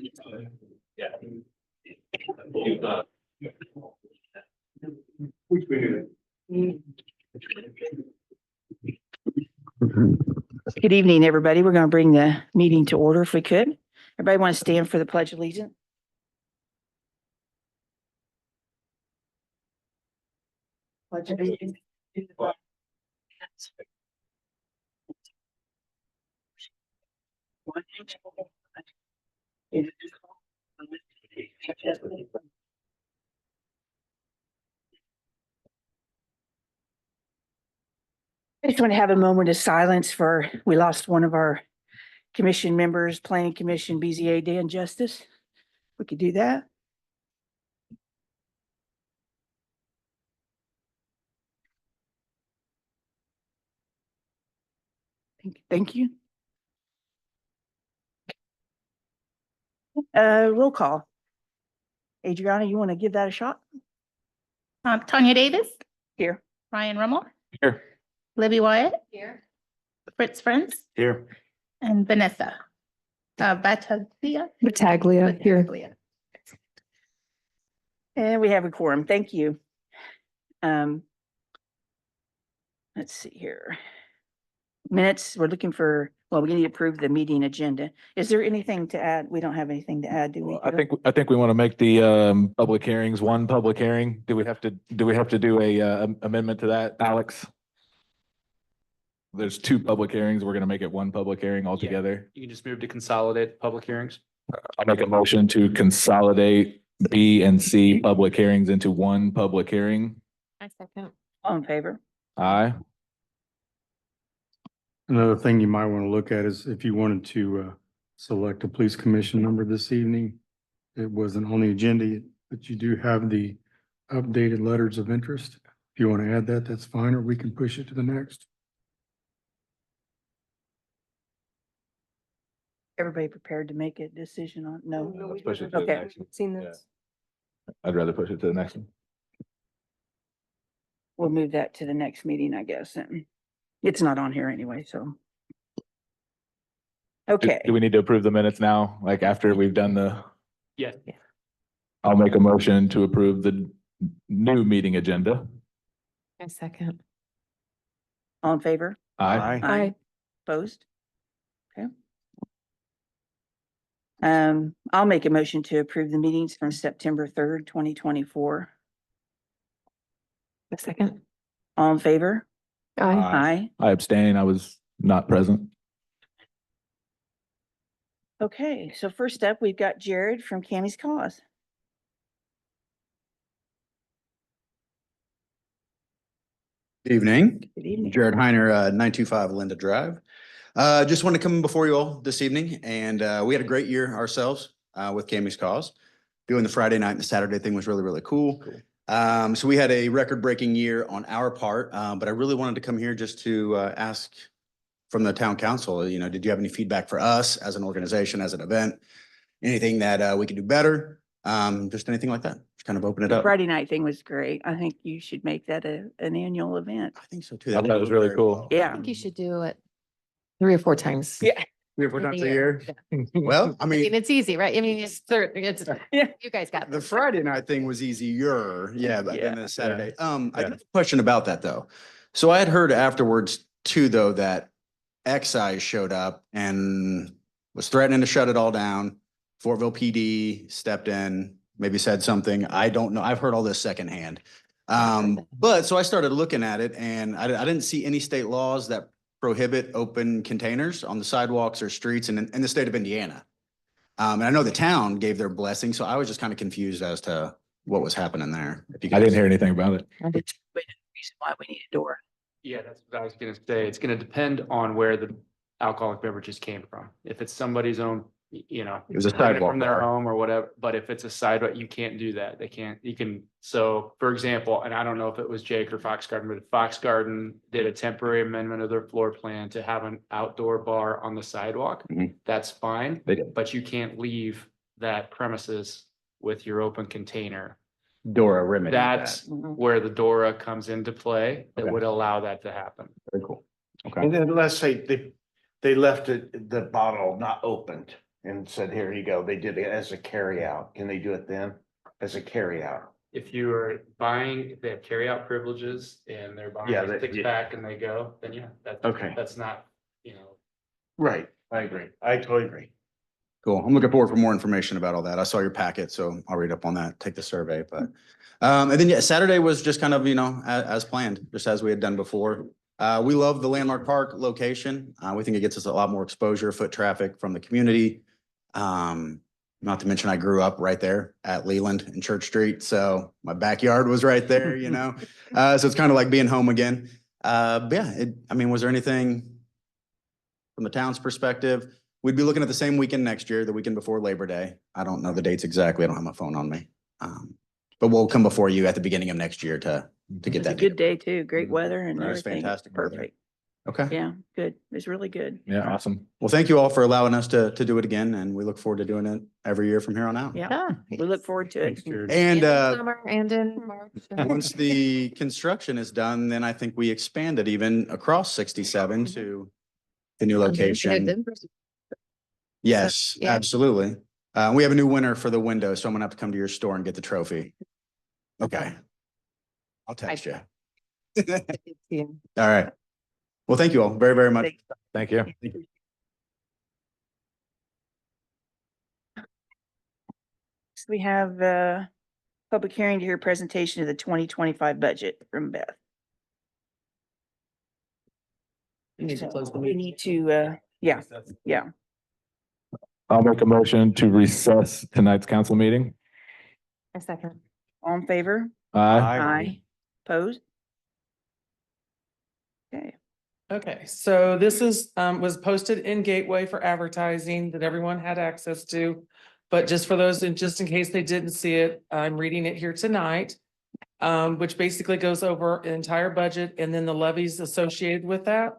Yeah. Good evening, everybody. We're going to bring the meeting to order if we could. Everybody want to stand for the Pledge of Allegiance? Pledge of Allegiance. I just want to have a moment of silence for, we lost one of our commission members, Planning Commission, BZA, Dan Justice. We could do that. Thank you. Roll call. Adriana, you want to give that a shot? Tanya Davis, Here. Ryan Rummel, Here. Libby Wyatt, here, Fritz Friends, Here. and Vanessa. Battaglia. Battaglia. And we have a quorum. Thank you. Let's see here. Minutes, we're looking for, well, we need to approve the meeting agenda. Is there anything to add? We don't have anything to add, do we? I think we want to make the public hearings one public hearing. Do we have to do a amendment to that, Alex? There's two public hearings. We're going to make it one public hearing altogether. You can just move to consolidate public hearings. I'll make a motion to consolidate B and C public hearings into one public hearing. I second. All in favor? Aye. Another thing you might want to look at is if you wanted to select a police commission member this evening. It wasn't on the agenda, but you do have the updated letters of interest. If you want to add that, that's fine, or we can push it to the next. Everybody prepared to make a decision on, no? Let's push it to the Okay. next one. Seen this. I'd rather push it to the next one. We'll move that to the next meeting, I guess. And it's not on here anyway, so. Okay, Do we need to approve the minutes now, like after we've done the? Yeah. I'll make a motion to approve the new meeting agenda. I second. all in favor? Aye. Aye. Opposed? Okay. I'll make a motion to approve the meetings from September 3rd, 2024. A second. All in favor? Aye. Aye. I abstain. I was not present. Okay, so first up, we've got Jared from Kammy's Kause. Good evening, Good evening. Jared Hiner, 925 Linda Drive. Just wanted to come before you all this evening, and we had a great year ourselves with Kammy's Kause. Doing the Friday night and the Saturday thing was really, really cool. So we had a record-breaking year on our part, but I really wanted to come here just to ask from the town council, did you have any feedback for us as an organization, as an event? Anything that we could do better? Just anything like that. Just kind of open it The up. Friday night thing was great. I think you should make that an annual event. I think so too. I thought it was really cool. I Yeah. think you should do it 3 or 4 times. Yeah. 3 or 4 in a times a year. Well, I I mean, mean, it's easy, right? I mean, it's, Yeah. you guys got the this. Friday night thing was easier, yeah, but Yeah. then the Saturday. I Yeah. got a question about that though. So I had heard afterwards too, though, that excise showed up and was threatening to shut it all down. Fortville PD stepped in, maybe said something. I don't know. I've heard all this secondhand. But so I started looking at it and I didn't see any state laws that prohibit open containers on the sidewalks or streets in the state of Indiana. And I know the town gave their blessing, so I was just kind of confused as to what was happening there. If you I didn't guys- hear anything about it. It's the reason why we need a door. Yeah, that's what I was gonna say. It's gonna depend on where the alcoholic beverages came from. If it's somebody's own, It was a bring it sidewalk from their bar. home or whatever, but if it's a sidewalk, you can't do that. So for example, and I don't know if it was Jake or Fox Garden, but Fox Garden did a temporary amendment of their floor plan to have an outdoor bar on the sidewalk. Mhm. That's fine, They did. but you can't leave that premises with your open container. Dora remedy. That's Mhm. where the DORA comes into play that Okay. would allow that to happen. Very cool. Okay. And then let's say they left the bottle not opened. and said, here you go. They did it as a carryout. Can they do it then? As a carryout? If you are buying, if they have carryout privileges and they're buying Yeah, a that- six yeah. pack and they go, then yeah, Okay. that's not, you know. Right. I agree. I totally agree. Cool. I'm looking forward for more information about all that. I saw your packet, so I'll read up on that, take the survey, but. And then, yeah, Saturday was just kind of, as planned, just as we had done before. We love the Landmark Park location. We think it gets us a lot more exposure, foot traffic from the community. Not to mention I grew up right there at Leland and Church Street, so my backyard was right there, So it's kind of like being home again. But yeah, was there anything from the town's perspective? We'd be looking at the same weekend next year, the weekend before Labor Day. I don't know the dates exactly. I don't have my phone on me. But we'll come before you at the beginning of next year to get It's a that. good day too. Great weather and It was everything. fantastic weather. Perfect. Okay. Yeah, good. It's really good. Yeah, awesome. Well, thank you all for allowing us to do it again, and we look forward to doing it every year from here on out. Yeah, we look forward to it. Thanks, Jared. And in Summer and in March. once the construction is done, then I think we expand it even across 67 to the new location. Yes, yeah. absolutely. We have a new winner for the window, so I'm gonna have to come to your store and get the trophy. Okay. I'll text you. Yeah. All right. Well, thank you all very, very much. Thank you. So we have a public hearing to hear presentation of the 2025 budget from Beth. We need to, yeah. I'll make a motion to recess tonight's council meeting. A second. All in favor? Aye. Aye. Opposed? Okay. Okay, so this is, was posted in Gateway for advertising that everyone had access to. But just for those, and just in case they didn't see it, I'm reading it here tonight. Which basically goes over an entire budget and then the levies associated with that.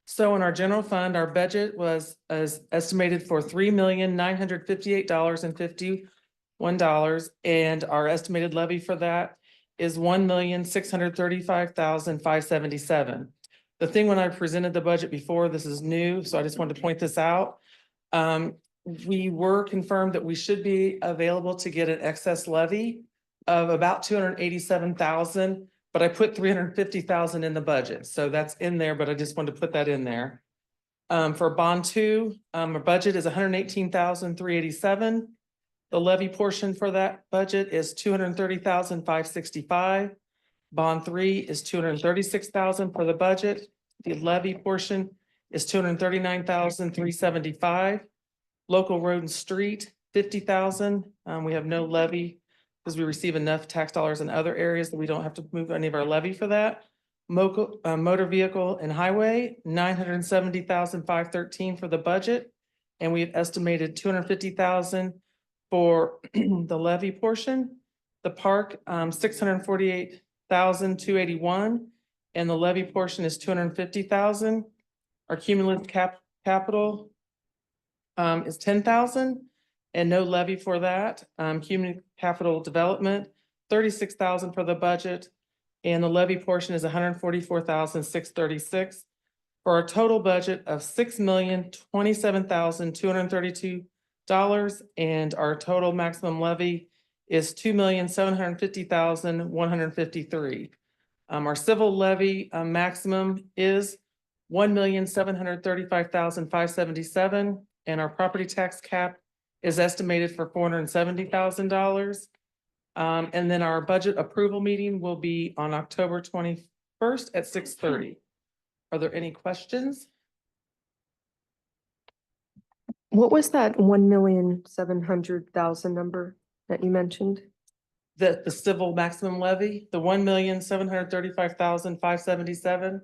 So in our general fund, our budget was estimated for $3,958.51. And our estimated levy for that is $1,635,577. The thing when I presented the budget before, this is new, so I just wanted to point this out. We were confirmed that we should be available to get an excess levy of about 287,000, but I put 350,000 in the budget. So that's in there, but I just wanted to put that in there. For bond 2, our budget is 118,387. The levy portion for that budget is 230,565. Bond 3 is 236,000 for the budget. The levy portion is 239,375. Local road and street, 50,000. We have no levy because we receive enough tax dollars in other areas that we don't have to move any of our levy for that. Motor vehicle and highway, 970,513 for the budget. And we've estimated 250,000 for the levy portion. The park, 648,281, and the levy portion is 250,000. Our cumulative capital is 10,000 and no levy for that. Cumulative capital development, 36,000 for the budget, and the levy portion is 144,636 for a total budget of $6,027,232. And our total maximum levy is $2,750,153. Our civil levy maximum is $1,735,577, and our property tax cap is estimated for $470,000. And then our budget approval meeting will be on October 21st at 6:30. Are there any questions? What was that 1,700,000 number that you mentioned? The civil maximum levy, the 1,735,577.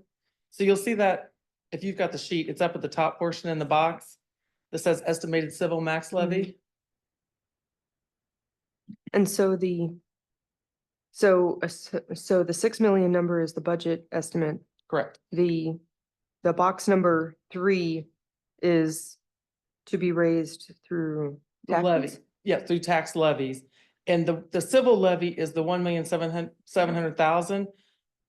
So you'll see that if you've got the sheet, it's up at the top portion in the box that says estimated civil max levy. And so the 6 million number is the budget estimate. Correct. The box number 3 is to be raised through The levy, taxes? yeah, through tax levies. And the civil levy is the 1,700,000.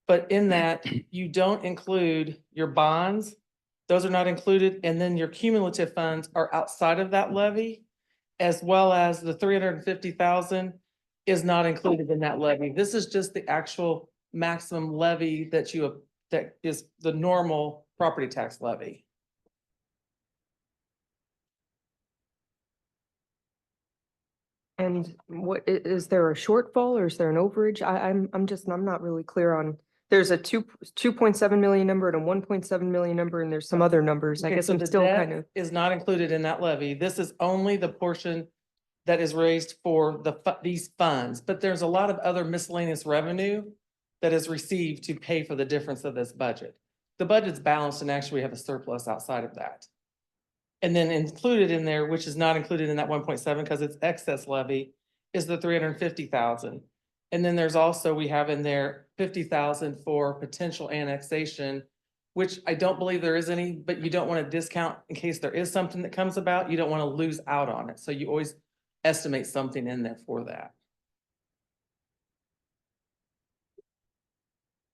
But in that, you don't include your bonds. Those are not included. And then your cumulative funds are outside of that levy, as well as the 350,000 is not included in that levy. This is just the actual maximum levy that is the normal property tax levy. And what, is there a shortfall or is there an overage? I'm not really clear on, there's a 2.7 million number and a 1.7 million number, and there's some other numbers. I Okay, guess so I'm the still debt kind of, is not included in that levy. This is only the portion that is raised for these funds, but there's a lot of other miscellaneous revenue that is received to pay for the difference of this budget. The budget's balanced and actually we have a surplus outside of that. And then included in there, which is not included in that 1.7 because it's excess levy, is the 350,000. And then there's also, we have in there 50,000 for potential annexation, which I don't believe there is any, but you don't want to discount in case there is something that comes about. You don't want to lose out on it. So you always estimate something in there for that.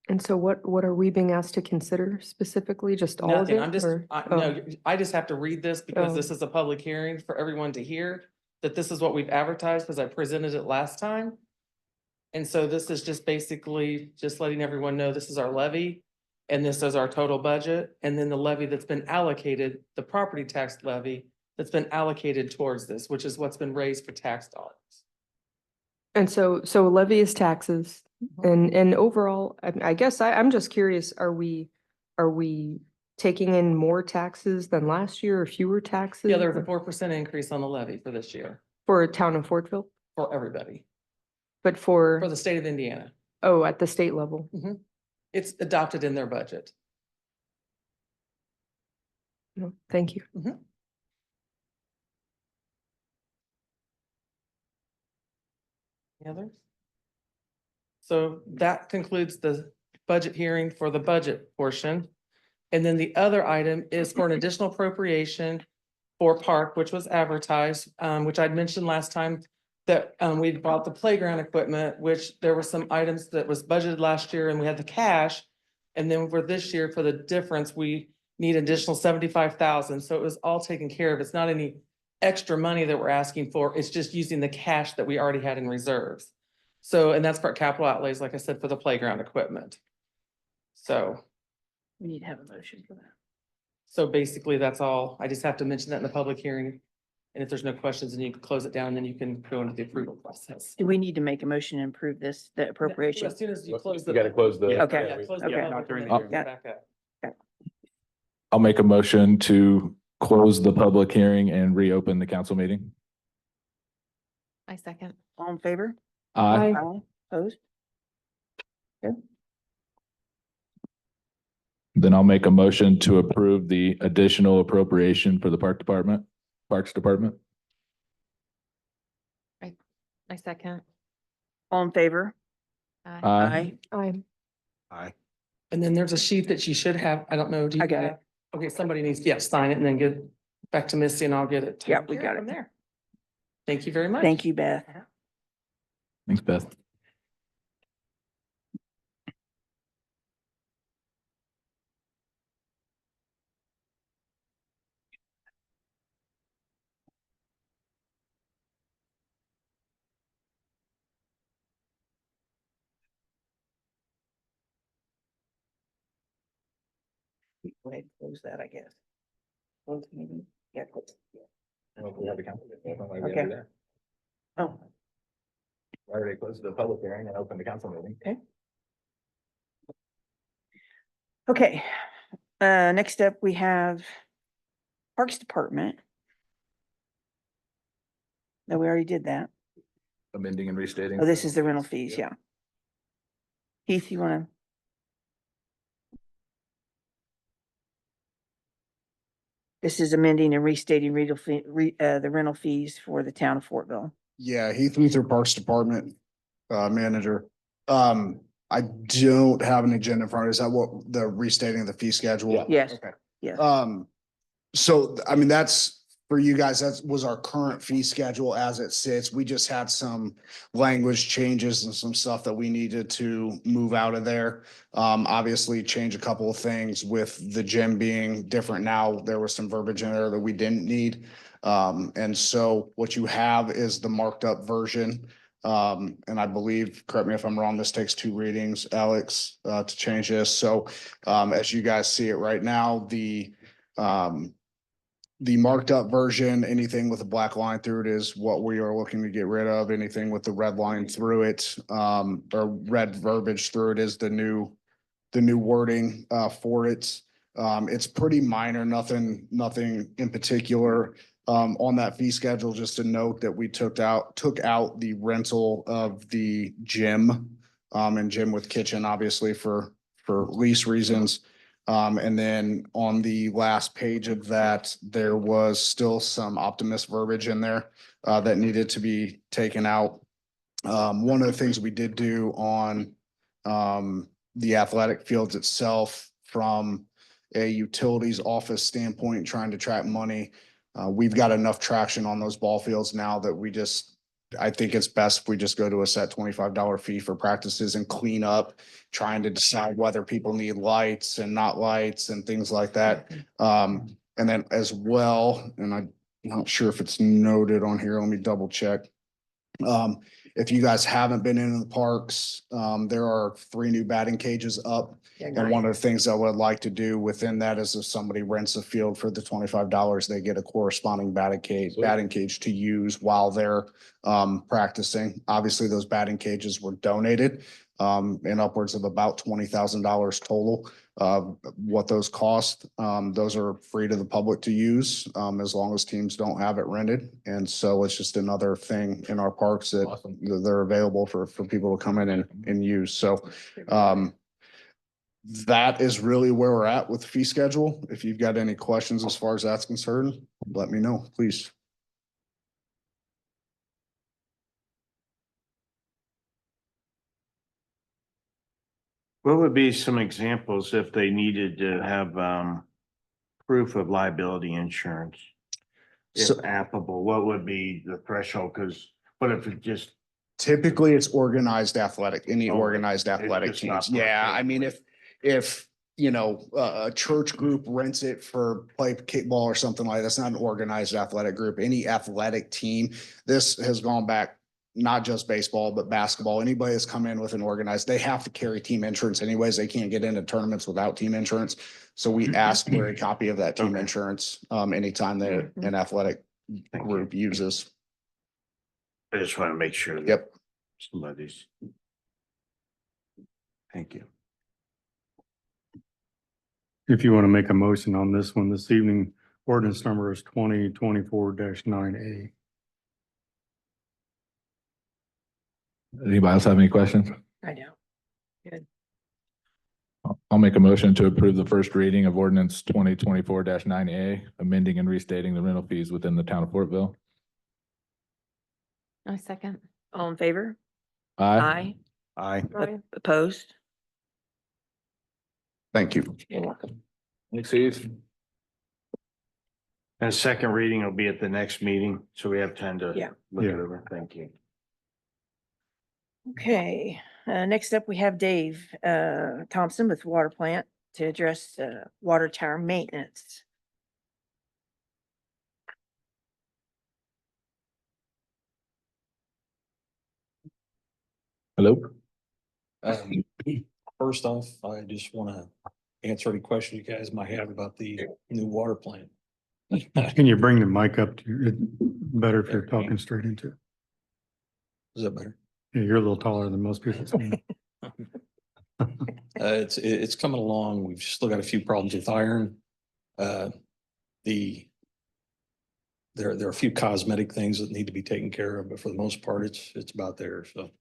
and so what are we being asked to consider specifically? Just all of Nothing, it? I'm just, or- no, I just have to read this because Oh. this is a public hearing for everyone to hear, that this is what we've advertised because I presented it last time. And so this is just basically just letting everyone know this is our levy and this is our total budget. And then the levy that's been allocated, the property tax levy that's been allocated towards this, which is what's been raised for tax dollars. And so levy is taxes, and overall, I guess I'm just curious, are we taking in more taxes than last year or fewer taxes? Yeah, there was a or- 4% increase on the levy for this year For a town of Fortville, for everybody, but for for, the state of Indiana. oh, at the state level. It's adopted in their budget. No, thank you. Any others? So that concludes the budget hearing for the budget portion. And then the other item is for an additional appropriation for park, which was advertised, which I'd mentioned last time that we bought the playground equipment, which there were some items that was budgeted last year and we had the cash. And then for this year, for the difference, we need additional 75,000. So it was all taken care of. It's not any extra money that we're asking for. It's just using the cash that we already had in reserves. So, and that's for capital outlays, like I said, for the playground equipment. So, We need to have a motion for that. so basically that's all. I just have to mention that in the public hearing. And if there's no questions, then you can close it down, then you can go into the approval process. Do we need to make a motion and approve this, the appropriation? As soon as you close You the. gotta close the. Okay. Yeah, close the Okay. public Not during and the then hearing. back up. I'll make a motion to close the public hearing and reopen the council meeting. I second. All in favor? Aye. Aye. Opposed? Then I'll make a motion to approve the additional appropriation for the Parks Department. I second. All in favor? Aye. Aye. I, And then there's a sheet that you should have. I don't know. Do you I got have- Okay, somebody needs, yeah, sign it and then get back to Missy and I'll get it. Yeah, taken we care got of from it. there. Thank you very much. Thank you, Beth. Thanks, Beth. Go ahead and close that, I guess. Close the meeting. Yeah, close. Okay. Oh, I already closed the public hearing and opened the council meeting. okay. Next up, we have Parks Department. No, we already did that. Amending and restating. Oh, this is the rental fees, yeah. Heath, you wanna? This is amending and restating the rental fees for the town of Fortville. Yeah, Heath Luther, Parks Department, manager. I don't have an agenda in front of me. Is that what the restating of the fee schedule? Yeah. Yes, Okay. yes. So, I mean, that's for you guys, that was our current fee schedule as it sits. We just had some language changes and some stuff that we needed to move out of there. Obviously change a couple of things with the gym being different now. There was some verbiage in there that we didn't need. And so what you have is the marked up version. And I believe, correct me if I'm wrong, this takes 2 readings, Alex, to change this. So, as you guys see it right now, the marked up version, anything with a black line through it is what we are looking to get rid of. Anything with the red line through it, or red verbiage through it is the new wording, for it. It's pretty minor, nothing in particular. On that fee schedule, just a note that we took out the rental of the gym, and gym with kitchen, obviously for lease reasons. And then on the last page of that, there was still some optimist verbiage in there, that needed to be taken out. One of the things we did do on, the athletic fields itself from a utilities office standpoint, trying to track money. We've got enough traction on those ball fields now that I think it's best if we just go to a set $25 fee for practices and clean up, trying to decide whether people need lights and not lights and things like that. And then as well, and I'm not sure if it's noted on here, let me double check. If you guys haven't been in the parks, there are 3 new batting cages up. And one of the things I would like to do within that is if somebody rents a field for the $25, they get a corresponding batting cage to use while they're practicing. Obviously, those batting cages were donated in upwards of about $20,000 total. What those cost, those are free to the public to use, as long as teams don't have it rented. And so it's just another thing in our parks that they're available for people to come in and use. So that is really where we're at with the fee schedule. If you've got any questions as far as that's concerned, let me know, please. What would be some examples if they needed to have proof of liability insurance? If applicable, what would be the threshold? Because what if it just typically it's organized athletic, any organized athletic just not teams. Yeah, I mean, if you know, a church group rents it for play kickball or something like that, that's not an organized athletic group. Any athletic team, this has gone back, not just baseball, but basketball. Anybody that's come in with an organized, they have to carry team insurance anyways. They can't get into tournaments without team insurance. So we ask for a copy of that team insurance anytime that an athletic group uses. I just want to make sure. Yep. Somebody's. Thank you. If you want to make a motion on this one this evening, ordinance number is 2024-9A. Anybody else have any questions? I know. Good. I'll make a motion to approve the first reading of ordinance 2024-9A, amending and restating the rental fees within the town of Fortville. I second. All in favor? Aye. Aye. Opposed? Thank you. You're welcome. Thanks, Steve. And second reading will be at the next meeting, so we have time to look it over. Thank you. Okay, next up, we have Dave Thompson with Water Plant to address water tower maintenance. Hello. First off, I just want to answer any questions you guys might have about the new water plant. Can you bring the mic up to you? Better if you're talking straight into it. Is that better? Yeah, you're a little taller than most people. It's coming along. We've still got a few problems with iron. There are a few cosmetic things that need to be taken care of, but for the most part, it's about there. So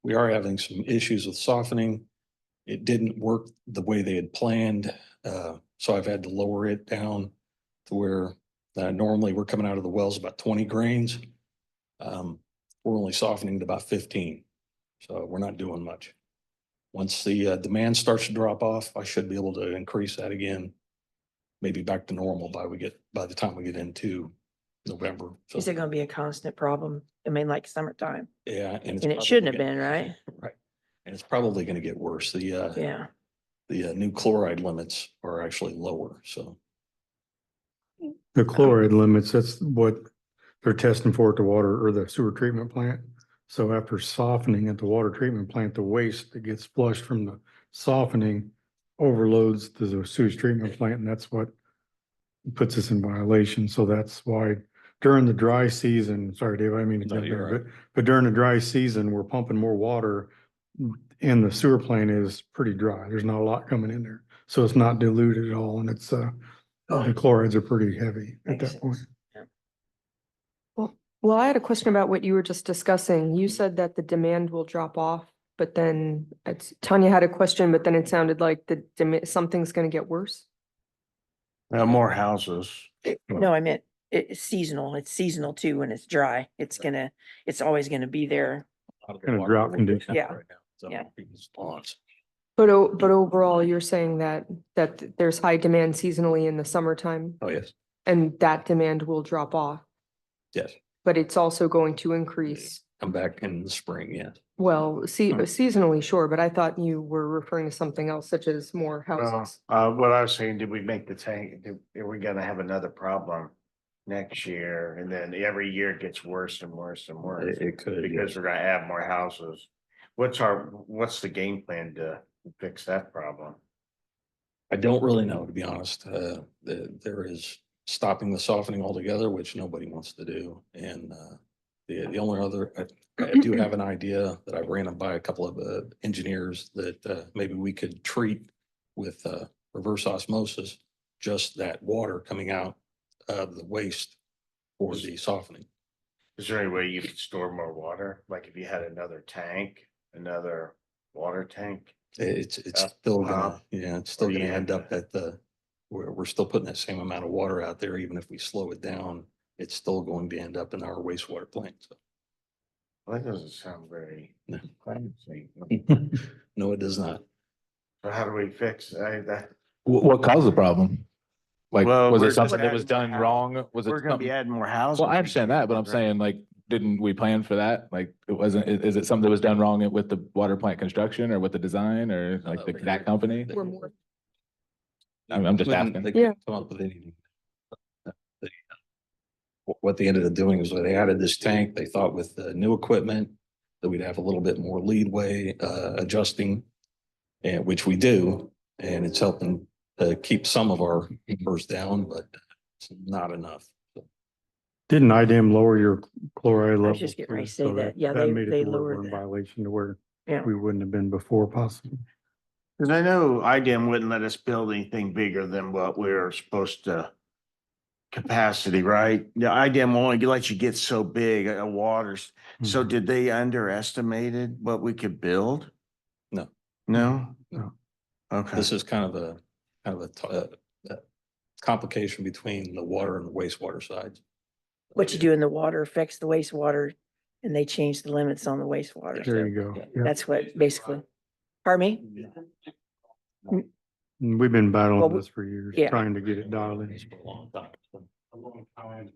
we are having some issues with softening. It didn't work the way they had planned. So I've had to lower it down to where normally we're coming out of the wells about 20 grains. We're only softening to about 15. So we're not doing much. Once the demand starts to drop off, I should be able to increase that again. maybe back to normal by the time we get into November. So, Is it gonna be a constant problem? I mean, like summertime? yeah, and And it shouldn't have been, right? Right. And it's probably gonna get worse. Yeah. The new chloride limits are actually lower, so. The chloride limits, that's what they're testing for at the water or the sewer treatment plant. So after softening at the water treatment plant, the waste that gets flushed from the softening overloads to the sewage treatment plant, and that's what puts us in violation. So that's why during the dry season, sorry, Dave, I didn't mean to No, jump you're in, but during the dry season, we're pumping more water and the sewer plant is pretty dry. There's not a lot coming in there. So it's not diluted at all, and it's the chlorides are pretty heavy at Makes that point. sense. Well, I had a question about what you were just discussing. You said that the demand will drop off, but then Tanya had a question, but then it sounded like something's gonna get worse. More houses. No, I meant it's seasonal. It's seasonal too when it's dry. It's always gonna be there. Kind of drought condition. Yeah. Right now, so Yeah. people's ponds. But overall, you're saying that there's high demand seasonally in the summertime Oh, yes, and that demand will drop off, yes. but it's also going to increase. Come back in the spring, yes. Well, seasonally, sure, but I thought you were referring to something else such as more houses. What I was saying, did we make the tank, are we gonna have another problem next year? And then every year it gets worse and worse and worse. It could, Because yes. we're gonna add more houses. What's the game plan to fix that problem? I don't really know, to be honest. There is stopping the softening altogether, which nobody wants to do. And the only other, I do have an idea that I ran them by a couple of engineers that maybe we could treat with reverse osmosis, just that water coming out of the waste for the softening. Is there any way you could store more water? Like if you had another tank, another water tank? It's still gonna, pump, it's still or gonna you end have up at we're still putting that same amount of water out there, even if we slow it down, it's still going to end up in our wastewater plant, so. Well, that doesn't sound very No. promising. No, it does not. So how do we fix that? What caused the problem? Like, Well, was we're it just something that was adding more done wrong? Was it We're gonna be something? adding more houses. Well, I understand that, but I'm saying like, didn't we plan for that? Like, it wasn't, is it something that was done wrong with the water plant construction or with the design or like that company? We're more. I'm just Couldn't- asking. They couldn't come up with anything. What they ended up doing is they added this tank, they thought with the new equipment that we'd have a little bit more leadway adjusting. And which we do, and it's helping keep some of our numbers down, but it's not enough. Didn't IDM lower your chloride level? just getting ready to too? say So that. Yeah, they made it to where lowered we're in that. violation to where Yeah. we wouldn't have been before possibly. Cause I know IDM wouldn't let us build anything bigger than what we're supposed to. Capacity, right? Yeah, IDM only lets you get so big, waters. So Mhm. did they underestimated what we could build? No. No? No. Okay. This is kind of a complication between the water and the wastewater sides. What you do in the water affects the wastewater and they change the limits on the wastewater. There So you go. Yeah. that's what basically, pardon me? And we've been Well, battling this for years, yeah. trying to get it dialed in. It's been a long time.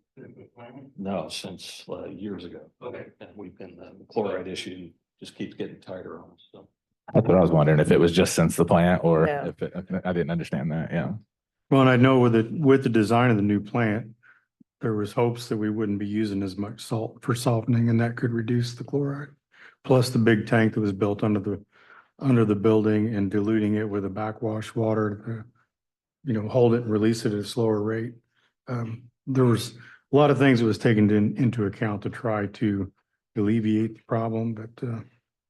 No, since years ago. Okay. And we've been, the chloride issue just keeps getting tighter on us, so. That's what I was wondering, if it was just since the plant or No. if it, I didn't understand that, yeah. Well, and I know with the design of the new plant, there was hopes that we wouldn't be using as much salt for softening and that could reduce the chloride. Plus the big tank that was built under the building and diluting it with a backwash water to, hold it and release it at a slower rate. There was a lot of things that was taken into account to try to alleviate the problem, but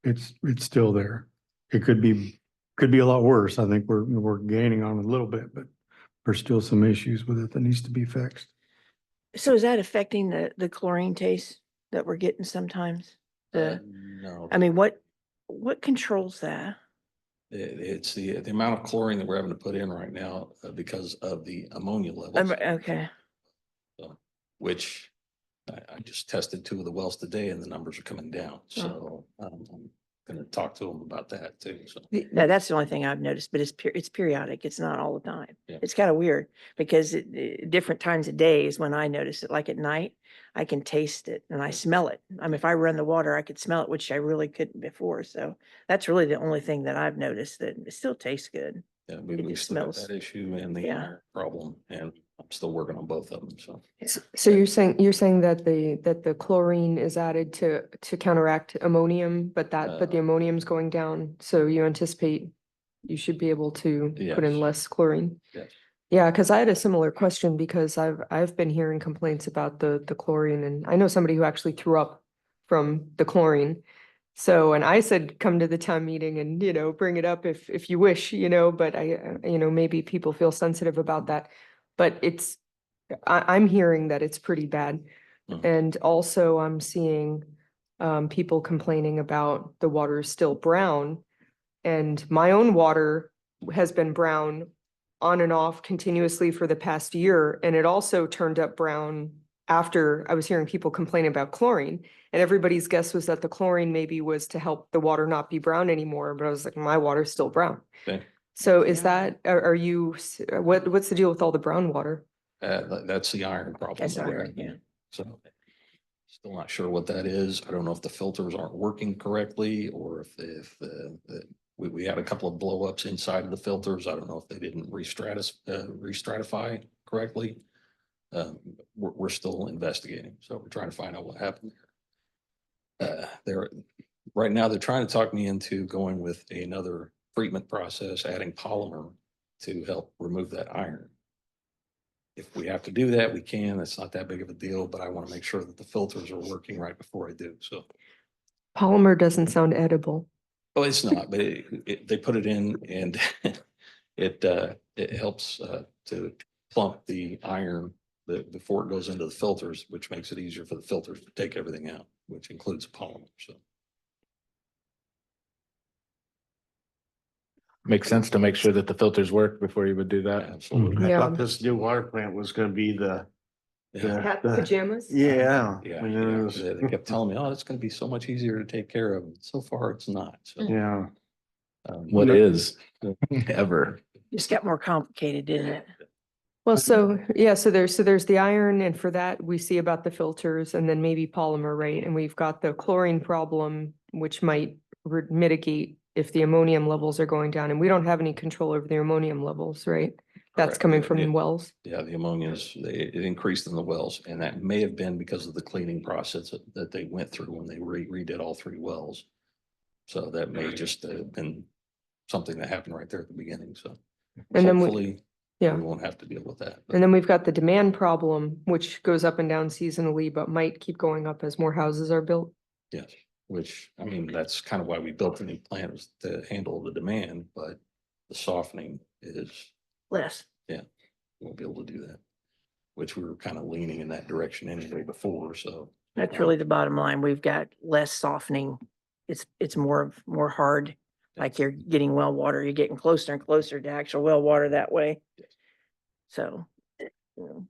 it's still there. It could be a lot worse. I think we're gaining on it a little bit, but there's still some issues with it that needs to be fixed. So is that affecting the chlorine taste that we're getting sometimes? No. I mean, what controls that? It's the amount of chlorine that we're having to put in right now because of the ammonia levels. Okay. Which I just tested 2 of the wells today and the numbers are coming down. So gonna talk to them about that too, so. That's the only thing I've noticed, but it's periodic. It's not all the time. Yeah. It's kind of weird because different times of day is when I notice it, like at night, I can taste it and I smell it. I mean, if I run the water, I could smell it, which I really couldn't before. So that's really the only thing that I've noticed, that it still tastes good. Yeah, It we just still have smells. that issue and the Yeah. iron problem, and I'm still working on both of them, so. So you're saying that the chlorine is added to counteract ammonium, but the ammonium's going down, so you anticipate you should be able to put in Yes. less chlorine? Yes. Yeah, because I had a similar question because I've been hearing complaints about the chlorine, and I know somebody who actually threw up from the chlorine. So, and I said, come to the town meeting and, bring it up if you wish, but maybe people feel sensitive about that. But I'm hearing that it's pretty bad. Mhm. And also I'm seeing people complaining about the water is still brown. And my own water has been brown on and off continuously for the past year. And it also turned up brown after I was hearing people complain about chlorine. And everybody's guess was that the chlorine maybe was to help the water not be brown anymore. But I was like, my water's still brown. Okay. So is Yeah. that, are you, what's the deal with all the brown water? That's the iron problem. That's that we're iron, having. yeah. So still not sure what that is. I don't know if the filters aren't working correctly or if we had a couple of blow ups inside of the filters. I don't know if they didn't restratify correctly. We're still investigating, so we're trying to find out what happened there. Right now, they're trying to talk me into going with another treatment process, adding polymer to help remove that iron. If we have to do that, we can. It's not that big of a deal, but I want to make sure that the filters are working right before I do, so. Polymer doesn't sound edible. Oh, it's not, but they put it in and it helps to plump the iron before it goes into the filters, which makes it easier for the filters to take everything out, which includes polymer, so. Makes sense to make sure that the filters work before you would do that. Absolutely. I Yeah. thought this new water plant was gonna be the. Cat pajamas? Yeah. Yeah, And then it was- they kept telling me, oh, it's gonna be so much easier to take care of. So far, it's not, so. Yeah. What is ever? Just got more complicated, didn't it? Well, so, yeah, so there's the iron, and for that, we see about the filters and then maybe polymer, right? And we've got the chlorine problem, which might mitigate if the ammonium levels are going down, and we don't have any control over the ammonium levels, right? That's Correct. coming Yeah, from yeah. the wells. Yeah, the ammonia's, it increased in the wells, and that may have been because of the cleaning process that they went through when they redid all 3 wells. So that may just have been something that happened right there at the beginning, so. And then Hopefully, yeah. we won't have to deal with that. but- And then we've got the demand problem, which goes up and down seasonally, but might keep going up as more houses are built. Yes, which, I mean, that's kind of why we built the new plant, was to handle the demand, but the softening is, Less. we won't be able to do that. Which we were kind of leaning in that direction anyway before, so. That's really the bottom line. We've got less softening. It's more hard. Like you're getting well water, you're getting closer and closer to actual well water that way. Yes. So, you know,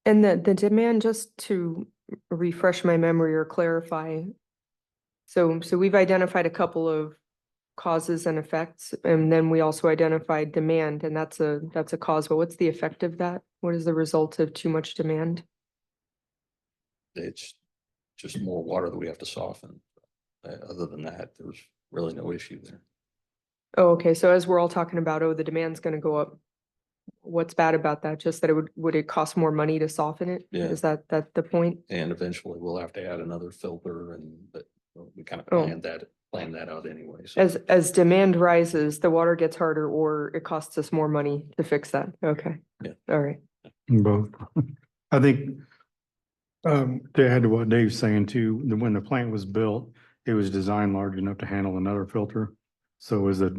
And the demand, just to refresh my memory or clarify. So we've identified a couple of causes and effects, and then we also identified demand, and that's a cause, but what's the effect of that? What is the result of too much demand? It's just more water that we have to soften. Other than that, there's really no issue there. Oh, okay, so as we're all talking about, oh, the demand's gonna go up. What's bad about that? Just that would it cost more money to soften it? Yeah. Is that the point? And eventually we'll have to add another filter but we kind of Oh. planned that out anyway. So. As demand rises, the water gets harder, or it costs us more money to fix that? Okay. Yeah. All right. Both. I think to add to what Dave's saying too, when the plant was built, it was designed large enough to handle another filter. So as the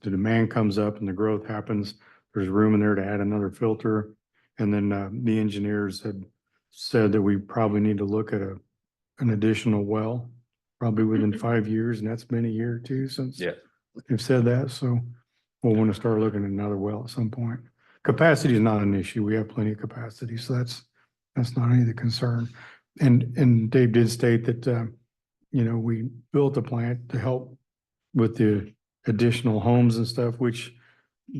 demand comes up and the growth happens, there's room in there to add another filter. And then the engineers had said that we probably need to look at an additional well, probably within 5 years, and that's been a year or two since Yeah. they've said that. So we'll want to start looking at another well at some point. Capacity is not an issue. We have plenty of capacity, so that's not any of the concern. And Dave did state that we built a plant to help with the additional homes and stuff, which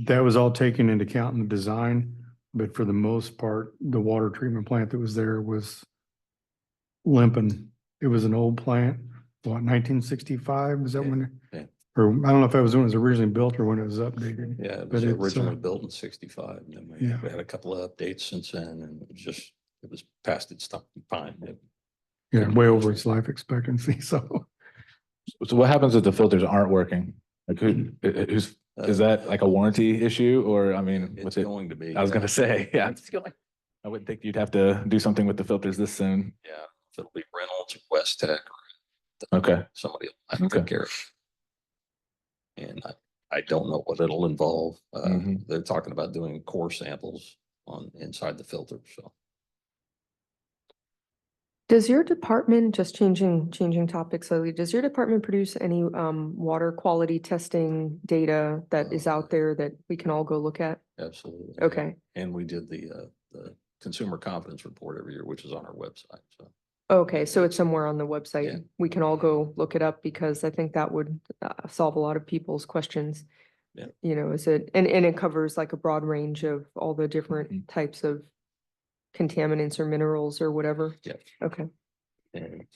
that was all taken into account in the design. But for the most part, the water treatment plant that was there was limping. It was an old plant, what, 1965? Is that when? Yeah. Or I don't know if that was when it was originally built or when it was updated. Yeah, it But was it's, originally built in 65, and then yeah. we had a couple of updates since then, and it was past its time. Yeah, way over its life expectancy, so. So what happens if the filters aren't working? Like who's, is that like a warranty issue or, I mean, It's what's it? going to be. I was gonna say, yeah. I wouldn't think you'd have to do something with the filters this soon. Yeah, if it'll be Reynolds or West Tech, Okay. somebody will have to take care of it. And I don't know what it'll involve. They're talking about doing core samples on inside the filter, so. Does your department, just changing topics slightly, does your department produce any water quality testing data that is out there that we can all go look at? Absolutely. Okay. And we did the consumer confidence report every year, which is on our website, so. Okay, so it's somewhere on the Yeah. website. We can all go look it up because I think that would solve a lot of people's questions. Yeah. You know, is it, and it covers like a broad range of all the different types of contaminants or minerals or whatever? Yeah. Okay. And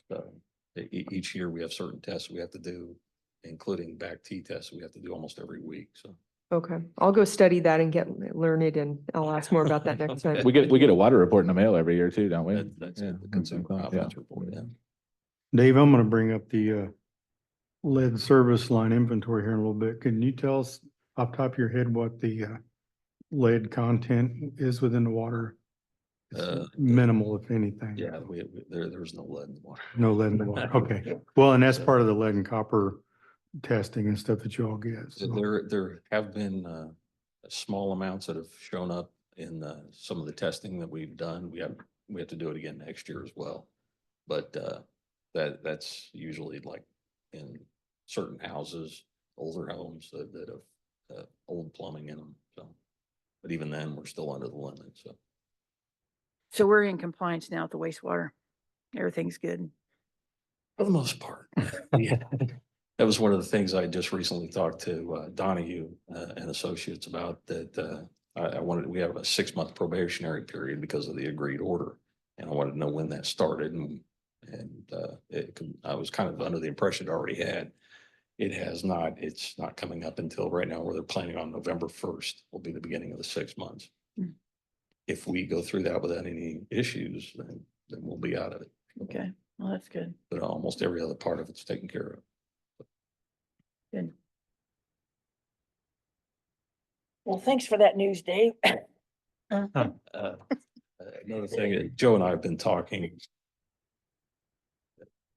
each year we have certain tests we have to do, including back T tests we have to do almost every week, so. Okay, I'll go study that and learn it, and I'll ask more about that next time. We get a water report in the mail every year too, don't we? That's Yeah. the consumer Yeah. confidence report, yeah. Dave, I'm gonna bring up the lead service line inventory here in a little bit. Can you tell us off the top of your head what the lead content is within the water? It's minimal, if anything. Yeah, there's no lead in the water. No lead in the water. Okay. Well, and that's part of the lead and copper testing and stuff that you all get. So. There have been small amounts that have shown up in some of the testing that we've done. We have to do it again next year as well. But that's usually like in certain houses, older homes that have old plumbing in them. So, but even then, we're still under the limit. So we're in compliance now with the wastewater. Everything's good. For the most part, yeah. That was one of the things I just recently talked to Donahue and Associates about, that we have a 6-month probationary period because of the agreed order. And I wanted to know when that started, and I was kind of under the impression it already had. It has not. It's not coming up until right now, where they're planning on November 1st will be the beginning of the 6 months. If we go through that without any issues, then we'll be out of it. Okay, well, that's good. But almost every other part of it's taken care of. Good. Well, thanks for that news, Dave. Another thing, Joe and I have been talking.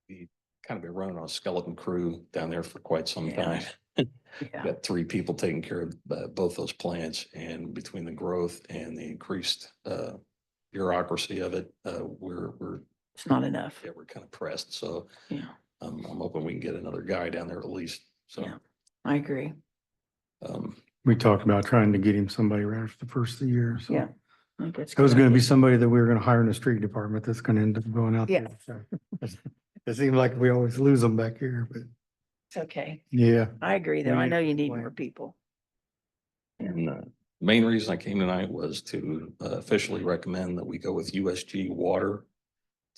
We kind of been running on a skeleton crew down there for quite some time. Yeah. Got 3 people taking care of both those plants, and between the growth and the increased bureaucracy of it, we're It's not enough. yeah, we're kind of pressed. So Yeah, I'm hoping we can get another guy down there at least. So Yeah. I agree. We talked about trying to get him somebody right after the first of the year. So. Yeah. I think that's It was good. gonna be somebody that we were gonna hire in the street department that's gonna end up going out Yeah. there. So, it seems like we always lose them back here, but It's okay. yeah. I agree, though. We I need know to you need plan. more people. And the main reason I came tonight was to officially recommend that we go with USG Water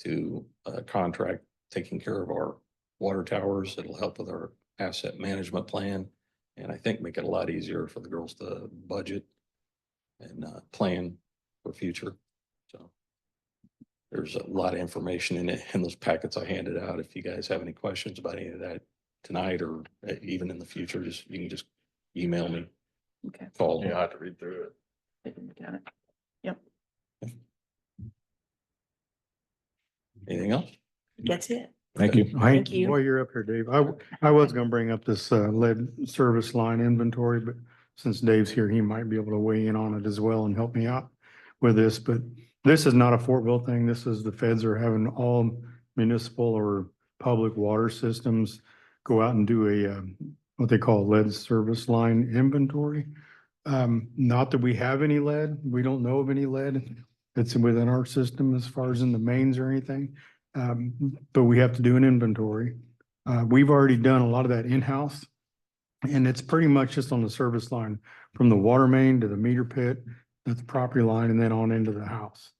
to contract taking care of our water towers. It'll help with our asset management plan, and I think make it a lot easier for the girls to budget and plan for future. So there's a lot of information in those packets I handed out. If you guys have any questions about any of that tonight, or even in the future, you can just email me. Okay. Call me. I have to read through it. Got it. Yep, Anything else? that's it. Thank you. Thank you. While you're up here, Dave, I was gonna bring up this lead service line inventory, but since Dave's here, he might be able to weigh in on it as well and help me out with this. But this is not a Fortville thing. This is the feds are having all municipal or public water systems go out and do a what they call lead service line inventory. Not that we have any lead. We don't know of any lead that's within our system as far as in the mains or anything. But we have to do an inventory. We've already done a lot of that in-house. And it's pretty much just on the service line from the water main to the meter pit, that's the property line, and then on into the house.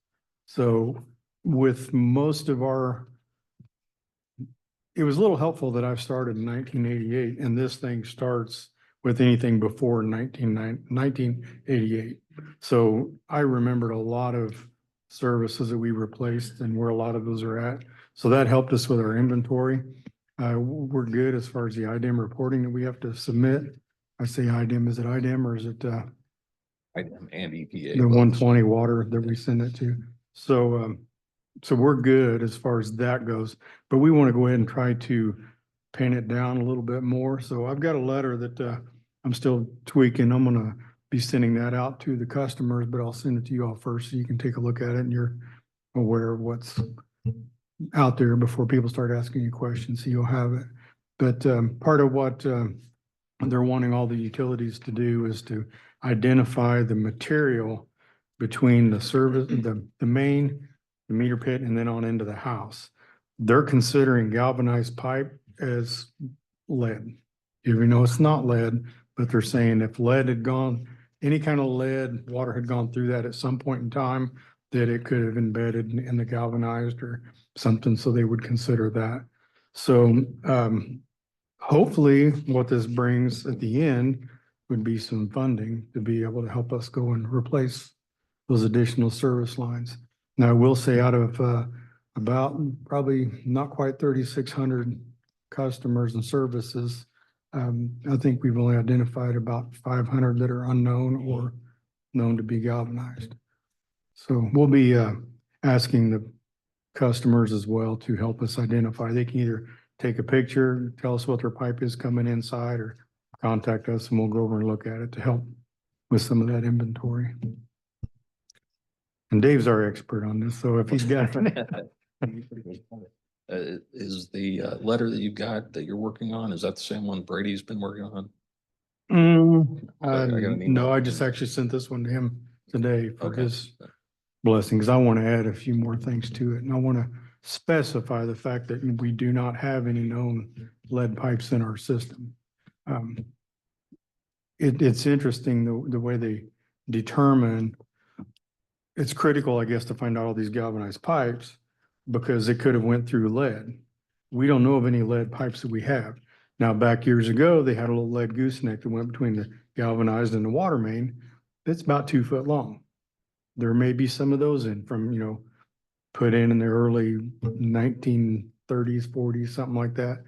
So with most of it was a little helpful that I've started in 1988 and this thing starts with anything before 1988. So I remembered a lot of services that we replaced and where a lot of those are at. So that helped us with our inventory. We're good as far as the IDEM reporting that we have to submit. I say IDEM, is it IDEM or is it And EPA. the 120 water that we send it to? So we're good as far as that goes, but we want to go ahead and try to pin it down a little bit more. So I've got a letter that I'm still tweaking. I'm gonna be sending that out to the customers, but I'll send it to you all first so you can take a look at it and you're aware of what's out there before people start asking you questions, so you'll have it. But part of what they're wanting all the utilities to do is to identify the material between the service, the main, the meter pit, and then on into the house. They're considering galvanized pipe as lead. Even though it's not lead, but they're saying if lead had gone, any kind of lead, water had gone through that at some point in time, that it could have embedded in the galvanized or something, so they would consider that. So hopefully what this brings at the end would be some funding to be able to help us go and replace those additional service lines. Now, I will say out of about probably not quite 3,600 customers and services, I think we've only identified about 500 that are unknown or known to be galvanized. So we'll be asking the customers as well to help us identify. They can either take a picture, tell us what their pipe is coming inside, or contact us and we'll go over and look at it to help with some of that inventory. And Dave's our expert on this, so if he's got Is the letter that you got that you're working on, is that the same one Brady's been working on? No, I just actually sent this one to him today for Okay. his blessing, because I want to add a few more things to it. And I want to specify the fact that we do not have any known lead pipes in our system. It's interesting the way they determine. It's critical, I guess, to find out all these galvanized pipes because it could have went through lead. We don't know of any lead pipes that we have. Now, back years ago, they had a little lead gooseneck that went between the galvanized and the water main. It's about 2 foot long. There may be some of those in from, put in the early 1930s, 40s, something like that.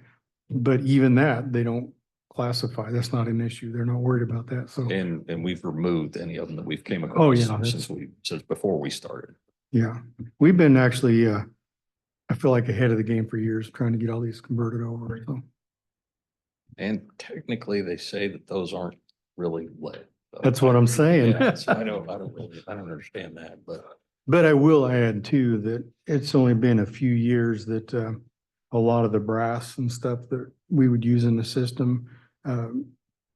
But even that, they don't classify. That's not an issue. They're not worried about that. So, And we've removed any of them that we've came across. Oh, yeah, Since before we started. yeah, we've been actually, I feel like ahead of the game for years, trying to get all these converted over. So And technically, they say that those aren't really lead. So that's what I'm saying. Yeah, so I don't understand that, But I will add too, that it's only been a few years that a lot of the brass and stuff that we would use in the system,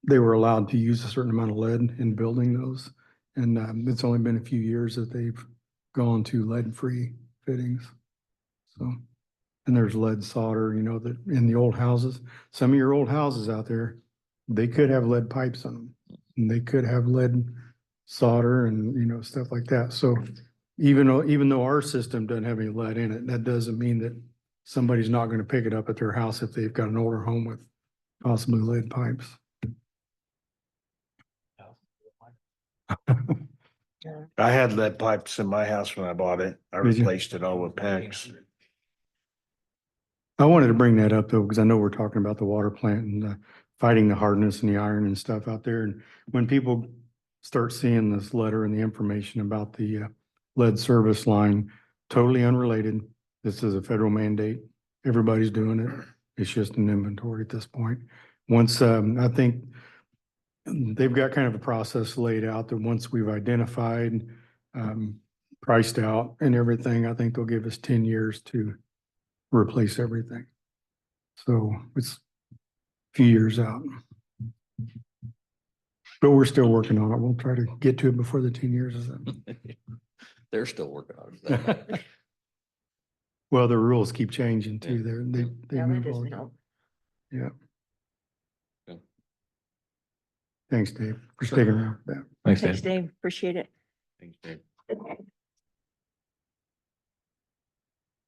they were allowed to use a certain amount of lead in building those. And it's only been a few years that they've gone to lead-free fittings. So, and there's lead solder, that in the old houses, some of your old houses out there, they could have lead pipes on them. And they could have lead solder and, stuff like that. So even though our system doesn't have any lead in it, that doesn't mean that somebody's not going to pick it up at their house if they've got an older home with possibly lead pipes. I had lead pipes in my house when I bought it. I Did you? replaced it all with PEX. I wanted to bring that up though, because I know we're talking about the water plant and fighting the hardness and the iron and stuff out there. And when people start seeing this letter and the information about the lead service line, totally unrelated. This is a federal mandate. Everybody's doing it. It's just an inventory at this point. Once, I think they've got kind of a process laid out that once we've identified, priced out and everything, I think they'll give us 10 years to replace everything. So it's a few years out. But we're still working on it. We'll try to get to it before the 10 years is up. they're still working on it. Well, the rules keep changing too. They Yeah, that move all doesn't the time. help. Yeah. Thanks, Dave, for sticking around for that. Thanks, Thanks, Dave. Dave. Appreciate it. Thanks, Dave.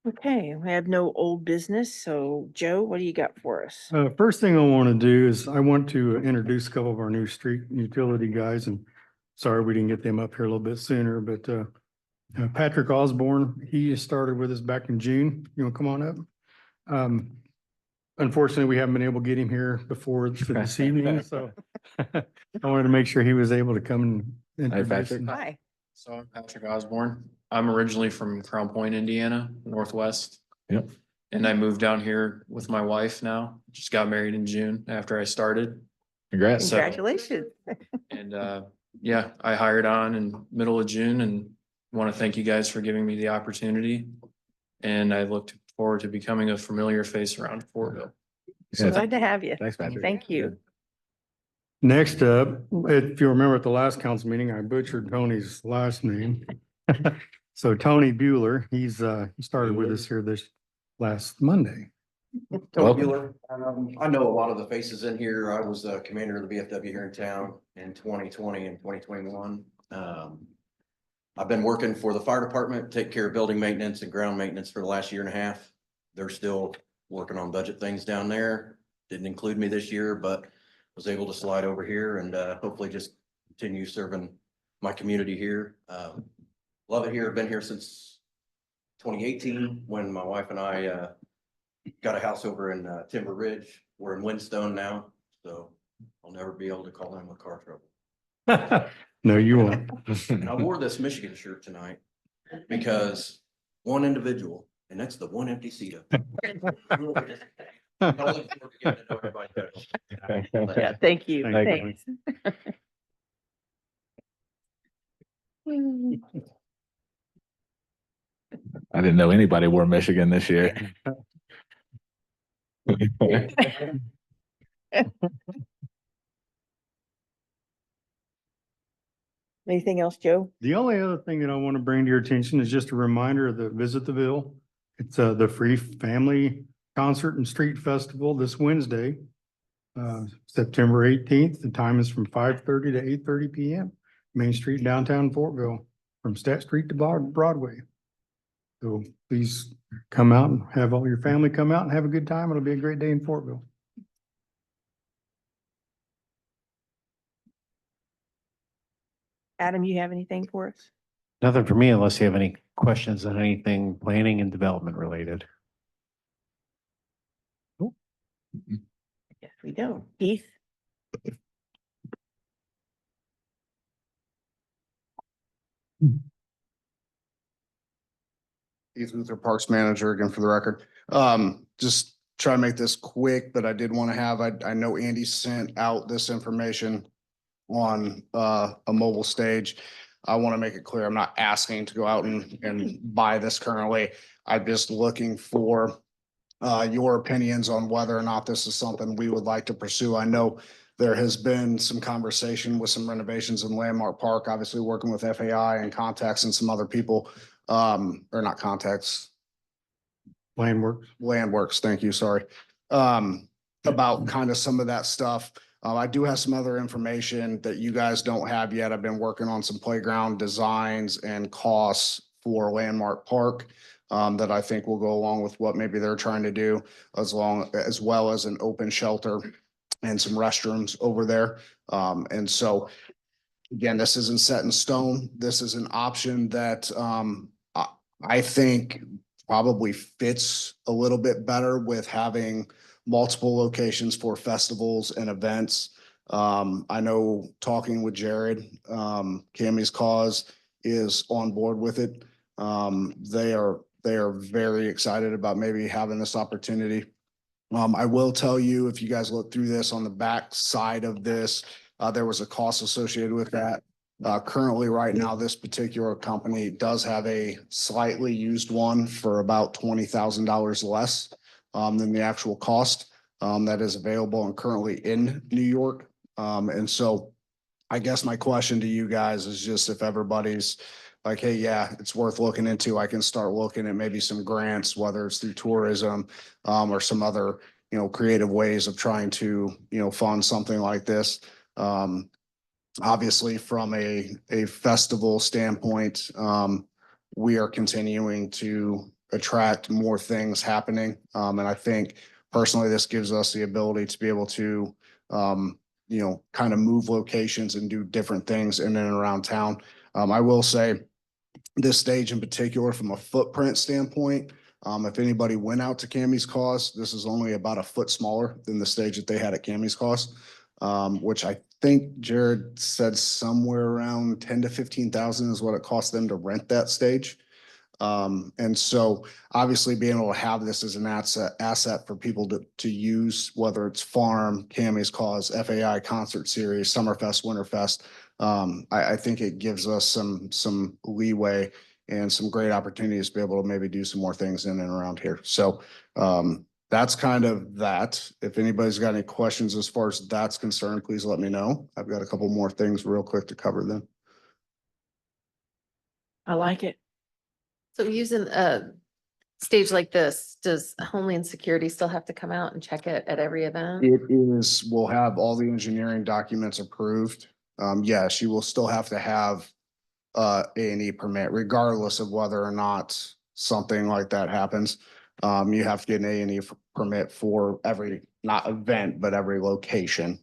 Okay, we have no old business. So Joe, what do you got for us? First thing I want to do is I want to introduce a couple of our new street utility guys, and sorry we didn't get them up here a little bit sooner, but Patrick Osborne, he started with us back in June. You want to come on up? Unfortunately, we haven't been able to get him here before for this evening, so I wanted to make sure he was able to come and introduce Patrick. him. Hi. So I'm Patrick Osborne. I'm originally from Crown Point, Indiana, Northwest. Yep. And I moved down here with my wife now. Just got married in June after I started. Congrats. So- Congratulations. And yeah, I hired on in middle of June and want to thank you guys for giving me the opportunity. And I look forward to becoming a familiar face around Fortville. Yeah, Glad to have you. Thanks, Patrick. Thank you. Next up, if you remember at the last council meeting, I butchered Tony's last name. So Tony Bueller, he started with us here this last Monday. Welcome. Bueller. I know a lot of the faces in here. I was the commander of the VFW here in town in 2020 and 2021. I've been working for the fire department, take care of building maintenance and ground maintenance for the last year and a half. They're still working on budget things down there. Didn't include me this year, but was able to slide over here and hopefully just continue serving my community here. Love it here. I've been here since 2018 when my wife and I got a house over in Timber Ridge. We're in Windstone now, so I'll never be able to call in with car trouble. No, you won't. And I wore this Michigan shirt tonight because one individual, and that's the one empty seat up. Yeah, thank you. Thank you. Thanks. I didn't know anybody wore Michigan this year. Anything else, Joe? The only other thing that I want to bring to your attention is just a reminder of the Visit the Ville. It's the free family concert and street festival this Wednesday, September 18th. The time is from 5:30 to 8:30 p.m. Main Street, downtown Fortville, from Stat Street to Broadway. So please come out and have all your family come out and have a good time. It'll be a great day in Fortville. Adam, you have anything for us? Nothing for me unless you have any questions on anything planning and development related. Yes, we don't. Keith? Keith Luther, Parks Manager, again for the record. Just try to make this quick, but I did want to have, I know Andy sent out this information on a mobile stage. I want to make it clear, I'm not asking to go out and buy this currently. I'm just looking for your opinions on whether or not this is something we would like to pursue. I know there has been some conversation with some renovations in Landmark Park, obviously working with FAI and Contacts and some other people, or not Contacts. Landworks, thank you, sorry. About kind of some of that stuff. I do have some other information that you guys don't have yet. I've been working on some playground designs and costs for Landmark Park that I think will go along with what maybe they're trying to do, as well as an open shelter and some restrooms over there. And so again, this isn't set in stone. This is an option that I think probably fits a little bit better with having multiple locations for festivals and events. I know talking with Jared, Kammy's Kause is on board with it. They are very excited about maybe having this opportunity. I will tell you, if you guys look through this on the back side of this, there was a cost associated with that. Currently, right now, this particular company does have a slightly used one for about $20,000 less than the actual cost that is available and currently in New York. And so I guess my question to you guys is just if everybody's like, hey, yeah, it's worth looking into, I can start looking at maybe some grants, whether it's through tourism or some other, creative ways of trying to, fund something like this. Obviously, from a festival standpoint, we are continuing to attract more things happening. And I think personally, this gives us the ability to be able to, kind of move locations and do different things in and around town. I will say this stage in particular, from a footprint standpoint, if anybody went out to Kammy's Kause, this is only about a foot smaller than the stage that they had at Kammy's Kause, which I think Jared said somewhere around 10 to 15,000 is what it cost them to rent that stage. And so obviously being able to have this as an asset for people to use, whether it's farm, Kammy's Kause, FAI concert series, Summerfest, Winterfest, I think it gives us some leeway and some great opportunities to be able to maybe do some more things in and around here. So, that's kind of that. If anybody's got any questions as far as that's concerned, please let me know. I've got a couple more things real quick to cover then. I like it. So using a stage like this, does Homeland Security still have to come out and check it at every event? It is, we'll have all the engineering documents approved. Yes, you will still have to have A&E permit regardless of whether or not something like that happens. You have to get an A&E permit for every, not event, but every location.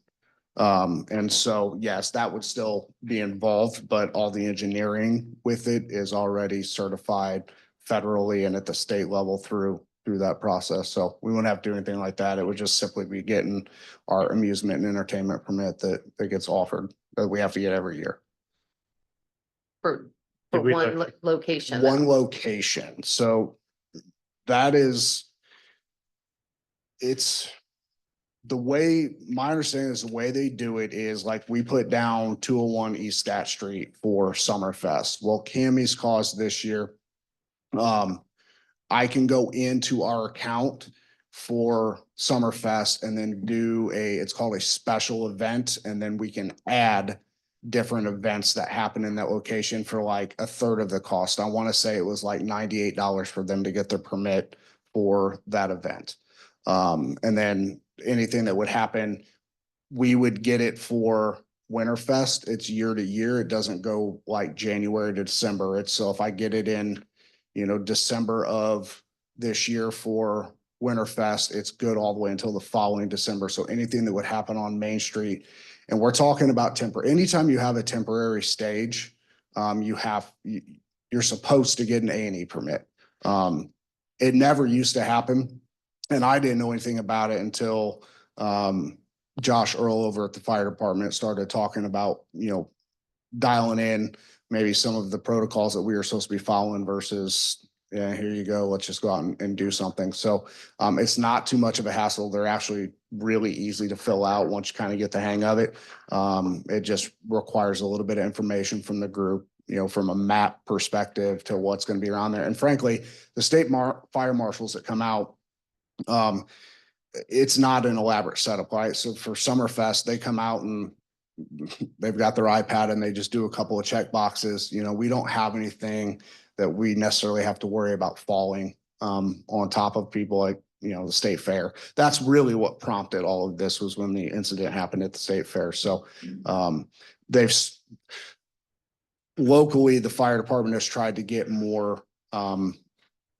And so, yes, that would still be involved, but all the engineering with it is already certified federally and at the state level through that process. So we wouldn't have to do anything like that. It would just simply be getting our amusement and entertainment permit that gets offered, that we have to get every year. For Did we one look- location? One location. So that is, it's the way, my understanding is the way they do it is like we put down 201 East Stat Street for Summerfest. Well, Kammy's Kause this year, I can go into our account for Summerfest and then do it's called a special event. And then we can add different events that happen in that location for like a third of the cost. I want to say it was like $98 for them to get their permit for that event. And then anything that would happen, we would get it for Winterfest. It's year to year. It doesn't go like January to December. It's so if I get it in, December of this year for Winterfest, it's good all the way until the following December. So anything that would happen on Main Street, and we're talking about anytime you have a temporary stage, you're supposed to get an A&E permit. It never used to happen. And I didn't know anything about it until Josh Earl over at the fire department started talking about, dialing in maybe some of the protocols that we were supposed to be following versus, yeah, here you go, let's just go out and do something. So it's not too much of a hassle. They're actually really easy to fill out once you kind of get the hang of it. It just requires a little bit of information from the group, from a map perspective to what's going to be around there. And frankly, the state fire marshals that come out, it's not an elaborate setup, right? So for Summerfest, they come out and they've got their iPad and they just do a couple of check boxes. We don't have anything that we necessarily have to worry about falling on top of people like, the state fair. That's really what prompted all of this, was when the incident happened at the state fair. So locally, the fire department has tried to get more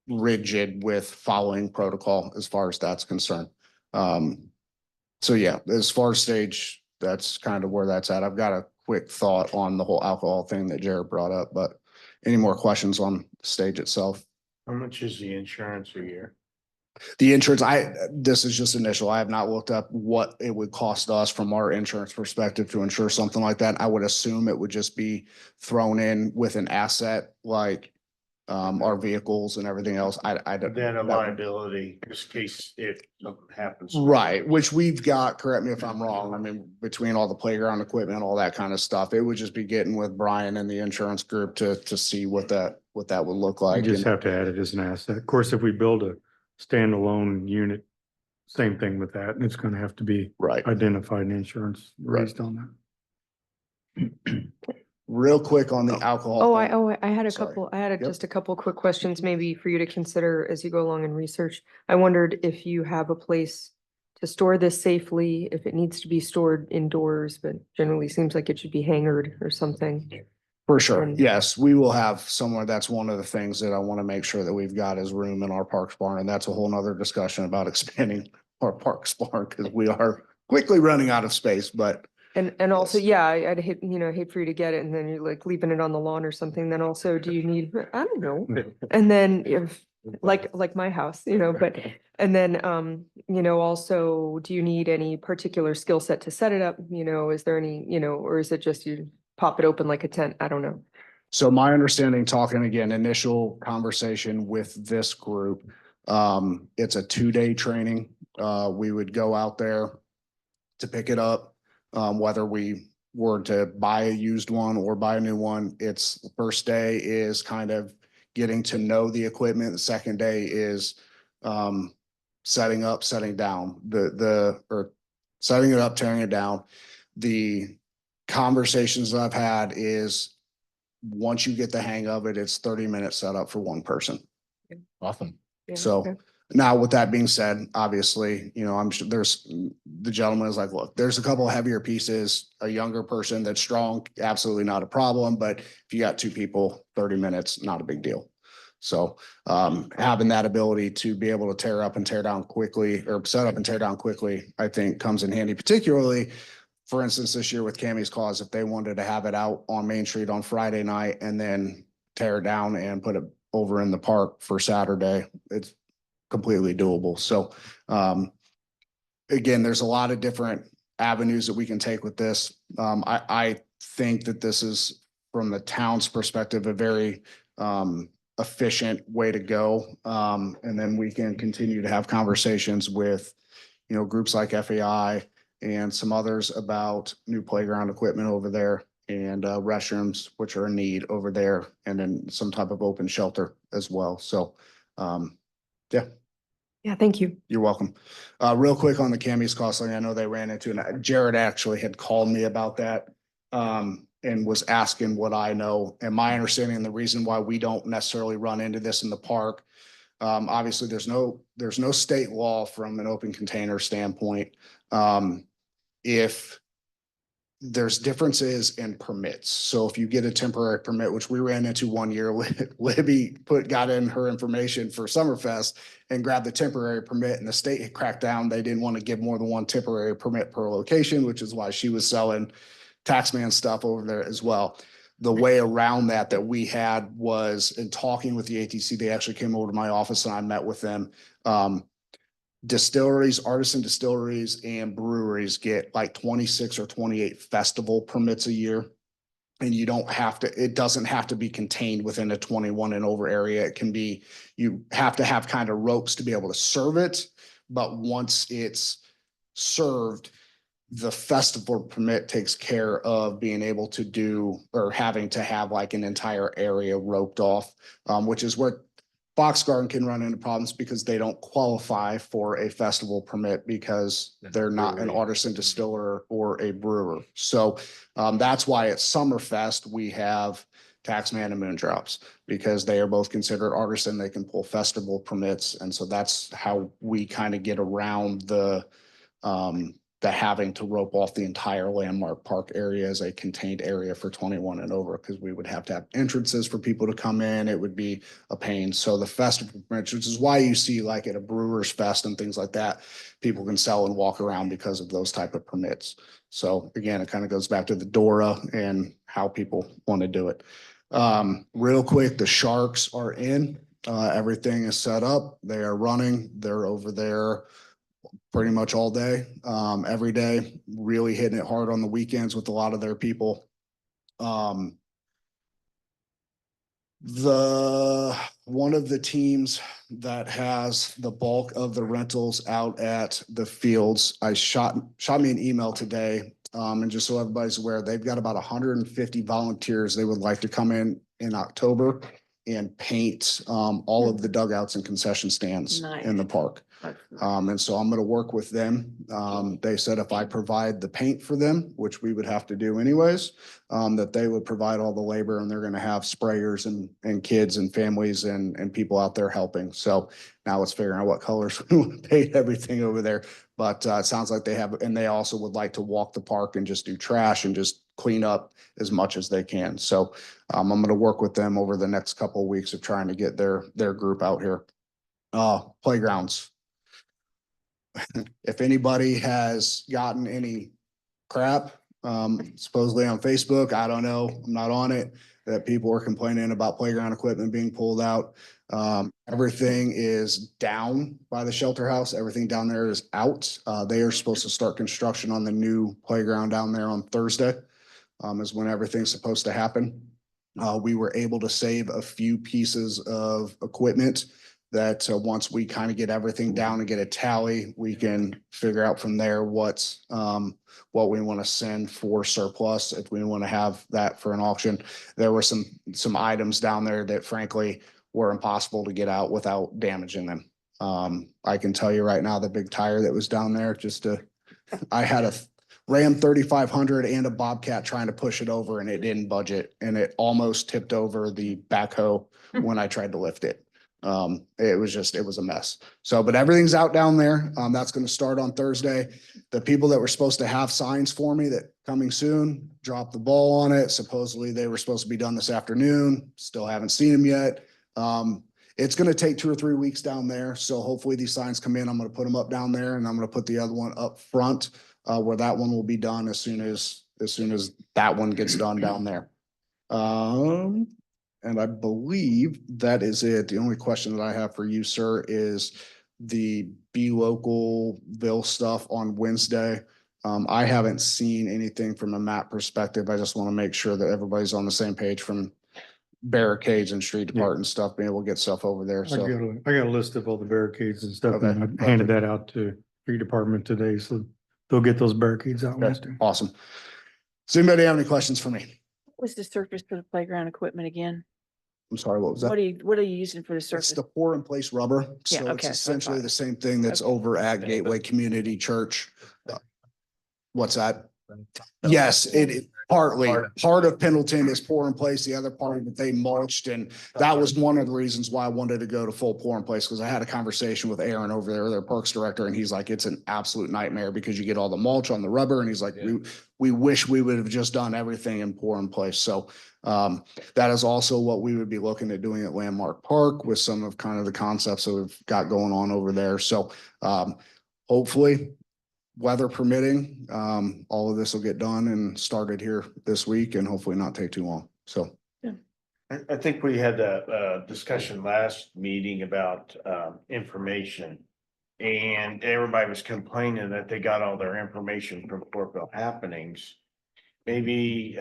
rigid with following protocol as far as that's concerned. So yeah, as far as stage, that's kind of where that's at. I've got a quick thought on the whole alcohol thing that Jared brought up, but any more questions on the stage itself? How much is the insurance a year? The insurance, this is just initial. I have not looked up what it would cost us from our insurance perspective to insure something like that. I would assume it would just be thrown in with an asset like our vehicles and everything else. Then a liability in case if something happens. Right, which we've got, correct me if I'm wrong, I mean, between all the playground equipment, all that kind of stuff, it would just be getting with Brian and the insurance group to see what that would look You like. just have to add it as an asset. Of course, if we build a standalone unit, same thing with that, and it's gonna have to be right identified in insurance based on that. Real quick on the alcohol. I had a Sorry. couple, I had Yep. just a couple quick questions maybe for you to consider as you go along and research. I wondered if you have a place to store this safely, if it needs to be stored indoors, but generally seems like it should be hangered or something. For sure. And- Yes, we will have somewhere. That's one of the things that I want to make sure that we've got is room in our parks barn. And that's a whole nother discussion about expanding our parks barn because we are quickly running out of space, but And also, Yes. yeah, I'd hate, hate for you to get it and then you're like leaving it on the lawn or something. Then also, do you need, I don't know. And then if, like my house, but, and then, also, do you need any particular skill set to set it up? Is there any, or is it just you pop it open like a tent? I don't know. so my understanding, talking again, initial conversation with this group, it's a 2-day training. We would go out there to pick it up, whether we were to buy a used one or buy a new one. It's the first day is kind of getting to know the equipment. The second day is setting up, setting down or setting it up, tearing it down. The conversations that I've had is once you get the hang of it, it's 30-minute setup for one person. Awesome. Yeah, So okay. now with that being said, obviously, I'm sure the gentleman is like, look, there's a couple of heavier pieces, a younger person that's strong, absolutely not a problem. But if you got 2 people, 30 minutes, not a big deal. So having that ability to be able to tear up and tear down quickly or set up and tear down quickly, I think comes in handy, particularly for instance, this year with Kammy's Cause, if they wanted to have it out on Main Street on Friday night and then tear it down and put it over in the park for Saturday, it's completely doable. So, again, there's a lot of different avenues that we can take with this. I think that this is, from the town's perspective, a very efficient way to go. And then we can continue to have conversations with, groups like FAI and some others about new playground equipment over there and restrooms, which are in need over there, and then some type of open shelter as well. So, yeah. Yeah, thank you. You're welcome. Real quick on the Kammy's Cause thing, I know they ran into, and Jared actually had called me about that and was asking what I know. And my understanding, and the reason why we don't necessarily run into this in the park, obviously there's no state law from an open container standpoint. If there's differences in permits. So if you get a temporary permit, which we ran into one year, Libby got in her information for Summerfest and grabbed the temporary permit, and the state had cracked down. They didn't want to give more than one temporary permit per location, which is why she was selling taxman stuff over there as well. The way around that we had was, in talking with the ATC, they actually came over to my office and I met with them. Distilleries, artisan distilleries and breweries get like 26 or 28 festival permits a year. And it doesn't have to be contained within a 21 and over area. It can be, you have to have kind of ropes to be able to serve it. But once it's served, the festival permit takes care of being able to do, or having to have like an entire area roped off, which is where Fox Garden can run into problems because they don't qualify for a festival permit because they're not an artisan distiller or a brewer. So that's why at Summerfest, we have Taxman and Moondrops, because they are both considered artisan. They can pull festival permits. And so that's how we kind of get around the having to rope off the entire landmark park area as a contained area for 21 and over, because we would have to have entrances for people to come in. It would be a pain. So the festival permits, which is why you see like at a Brewers Fest and things like that, people can sell and walk around because of those type of permits. So again, it kind of goes back to the DORA and how people want to do it. Real quick, the Sharks are in. Everything is set up. They are running. They're over there pretty much all day, every day, really hitting it hard on the weekends with a lot of their people. One of the teams that has the bulk of the rentals out at the fields, shot me an email today. And just so everybody's aware, they've got about 150 volunteers they would like to come in October and paint all of the dugouts and concession stands in the Nice. park. And so I'm gonna work with them. They said if I provide the paint for them, which we would have to do anyways, that they would provide all the labor, and they're gonna have sprayers and kids and families and people out there helping. So now let's figure out what colors we want to paint everything over there. But it sounds like they have, and they also would like to walk the park and just do trash and just clean up as much as they can. So I'm gonna work with them over the next couple of weeks of trying to get their group out here. Playgrounds. If anybody has gotten any crap, supposedly on Facebook, I don't know, I'm not on it, that people are complaining about playground equipment being pulled out. Everything is down by the shelter house. Everything down there is out. They are supposed to start construction on the new playground down there on Thursday, is when everything's supposed to happen. We were able to save a few pieces of equipment that once we kind of get everything down and get a tally, we can figure out from there what we want to send for surplus, if we want to have that for an auction. There were some items down there that frankly were impossible to get out without damaging them. I can tell you right now, the big tire that was down there, I had a Ram 3500 and a Bobcat trying to push it over, and it didn't budge it, and it almost tipped over the backhoe when I tried to lift it. It was a mess. So, but everything's out down there. That's going to start on Thursday. The people that were supposed to have signs for me that coming soon, dropped the ball on it. Supposedly they were supposed to be done this afternoon. Still haven't seen them yet. It's going to take 2 or 3 weeks down there. So hopefully these signs come in. I'm going to put them up down there, and I'm going to put the other one up front, where that one will be done as soon as that one gets done down there. And I believe that is it. The only question that I have for you, sir, is the Be Localville stuff on Wednesday. I haven't seen anything from a map perspective. I just want to make sure that everybody's on the same page from barricades and street department stuff, being able to get stuff over there. So I got a list of all the barricades and stuff, Okay, and I handed that out to street department today, so they'll get those barricades out okay, Wednesday. awesome. Does anybody have any questions for me? What was the surface for the playground equipment again? I'm sorry, what was that? What are you using for the It's surface? the pour in place rubber. Yeah, So it's okay, essentially fine. the same thing that's Okay. over at Gateway Community Church. What's that? Yes, part of Pendleton is pour in place, the other part that they mulched, and that was one of the reasons why I wanted to go to full pour in place, because I had a conversation with Aaron over there, their parks director, and he's like, it's an absolute nightmare because you get all the mulch on the rubber, and he's like, we wish we would have just done everything in pour in place. So that is also what we would be looking at doing at Landmark Park with some of kind of the concepts that we've got going on over there. So hopefully, weather permitting, all of this will get done and started here this week, and hopefully not take too long. So. I think we had a discussion last meeting about information. And everybody was complaining that they got all their information from Fortville happenings. Maybe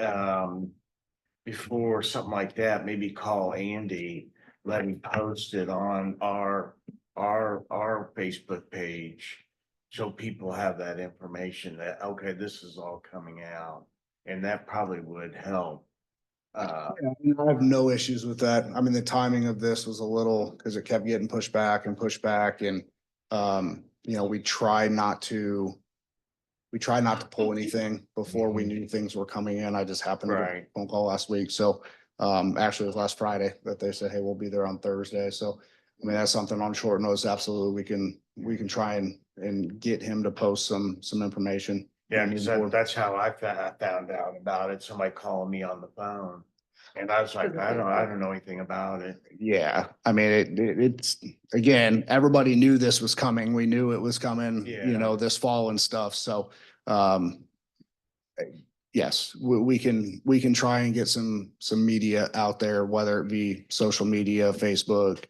before something like that, maybe call Andy, let him post it on our Facebook page. So people have that information that, okay, this is all coming out, and that probably would help. I have no issues with that. I mean, the timing of this was a little, because it kept getting pushed back and we try not to pull anything before we knew things were coming in. I just happened to get a phone call last week. So actually it was last Friday that they said, hey, we'll be there on Thursday. So I mean, that's something on short notice. Absolutely. We can try and get him to post some information. Yeah, because that's how I found out about it. Somebody calling me on the phone. And I was like, I don't know anything about it. Yeah, I mean, it's, again, everybody knew this was coming. We knew it was coming, this fall and stuff. So, yes, we can try and get some media out there, whether it be social media, Facebook,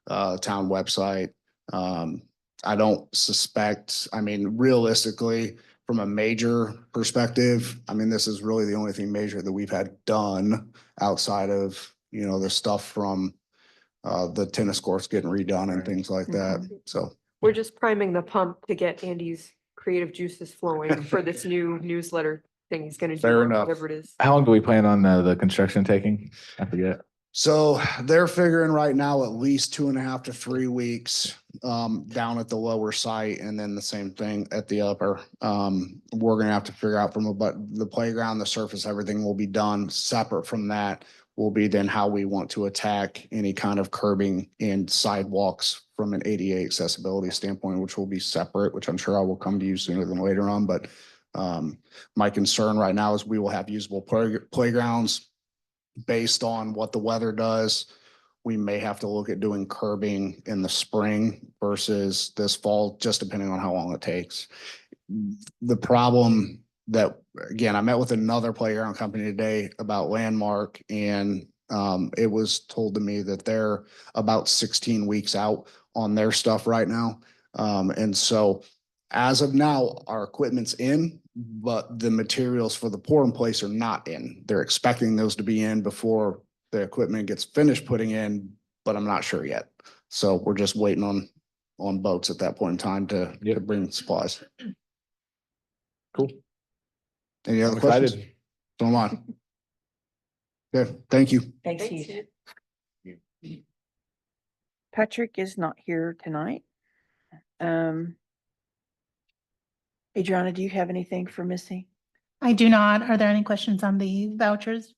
town website. I don't suspect, I mean, realistically, from a major perspective, I mean, this is really the only thing major that we've had done outside of, the stuff from the tennis courts getting redone and things like that. So We're just priming the pump to get Andy's creative juices flowing for this new newsletter thing he's gonna do. Fair enough. Whatever it is. How long do we plan on the construction taking? I forget. So they're figuring right now at least 2.5 to 3 weeks down at the lower site, and then the same thing at the upper. We're gonna have to figure out but the playground, the surface, everything will be done. Separate from that will be then how we want to attack any kind of curbing and sidewalks from an ADA accessibility standpoint, which will be separate, which I'm sure I will come to you sooner than later on. But my concern right now is we will have usable playgrounds. Based on what the weather does, we may have to look at doing curbing in the spring versus this fall, just depending on how long it takes. The problem that, again, I met with another playground company today about Landmark, and it was told to me that they're about 16 weeks out on their stuff right now. And so as of now, our equipment's in, but the materials for the pour in place are not in. They're expecting those to be in before the equipment gets finished putting in, but I'm not sure yet. So we're just waiting on boats at that point in time to bring supplies. Cool. Any other I'm questions? excited. So am I. Yeah, thank you. Thanks, Heath. Patrick is not here tonight. Adriana, do you have anything for Missy? I do not. Are there any questions on the vouchers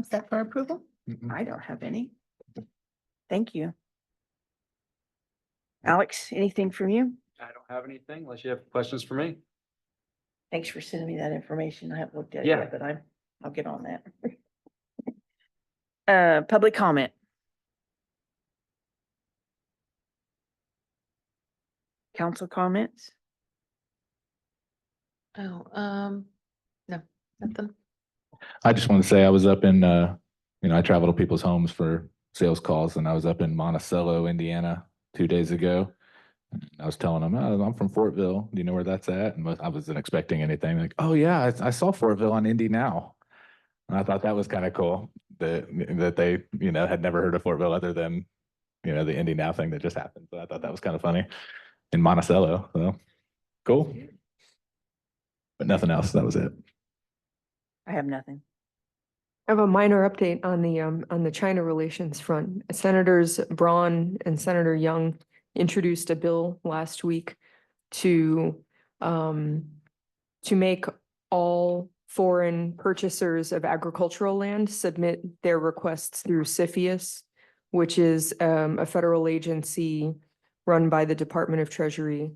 set for approval? I don't have any. Thank you. Alex, anything from you? I don't have anything unless you have questions for me. Thanks for sending me that information. I haven't looked at it Yeah. yet, but I'll get on that. Public comment. Council comments? Oh, no, nothing. I just want to say I was up in, I travel to people's homes for sales calls, and I was up in Monticello, Indiana 2 days ago. I was telling them, oh, I'm from Fortville. Do you know where that's at? And I wasn't expecting anything. Like, oh yeah, I saw Fortville on Indy Now. And I thought that was kind of cool that they, had never heard of Fortville other than, the Indy Now thing that just happened. So I thought that was kind of funny in Monticello. So cool. But nothing else. That was it. I have nothing. I have a minor update on the China relations front. Senators Braun and Senator Young introduced a bill last week to make all foreign purchasers of agricultural land submit their requests through CFIUS, which is a federal agency run by the Department of Treasury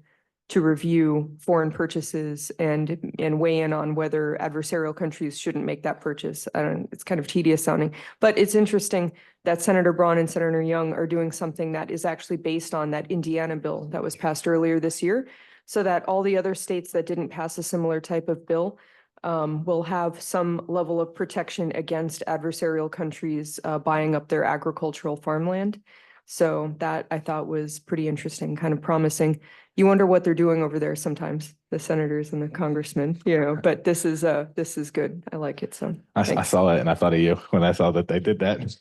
to review foreign purchases and weigh in on whether adversarial countries shouldn't make that purchase. It's kind of tedious sounding, but it's interesting that Senator Braun and Senator Young are doing something that is actually based on that Indiana bill that was passed earlier this year, so that all the other states that didn't pass a similar type of bill will have some level of protection against adversarial countries buying up their agricultural farmland. So that I thought was pretty interesting, kind of promising. You wonder what they're doing over there sometimes, the senators and the congressmen, but this is good. I like it. So I thanks. saw it and I thought of you when I saw that they did that.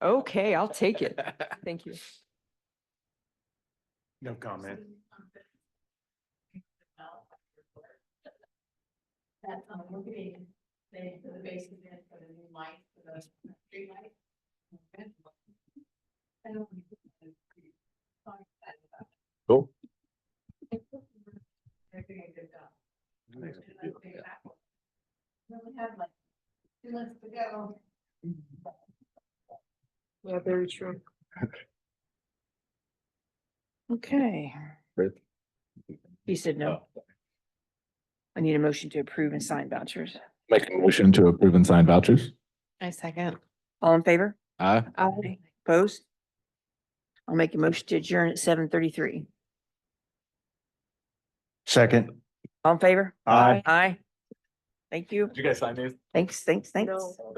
Okay, I'll take it. Thank you. No comment. Cool. Yeah, very true. Okay. He said no. I need a motion to approve and sign vouchers. Make a motion to approve and sign vouchers. I second. All in favor? Aye. Aye. Opposed? I'll make a motion to adjourn at 7:33. Second. All in favor? Aye. Aye. Thank you. Did you guys sign these? Thanks. No.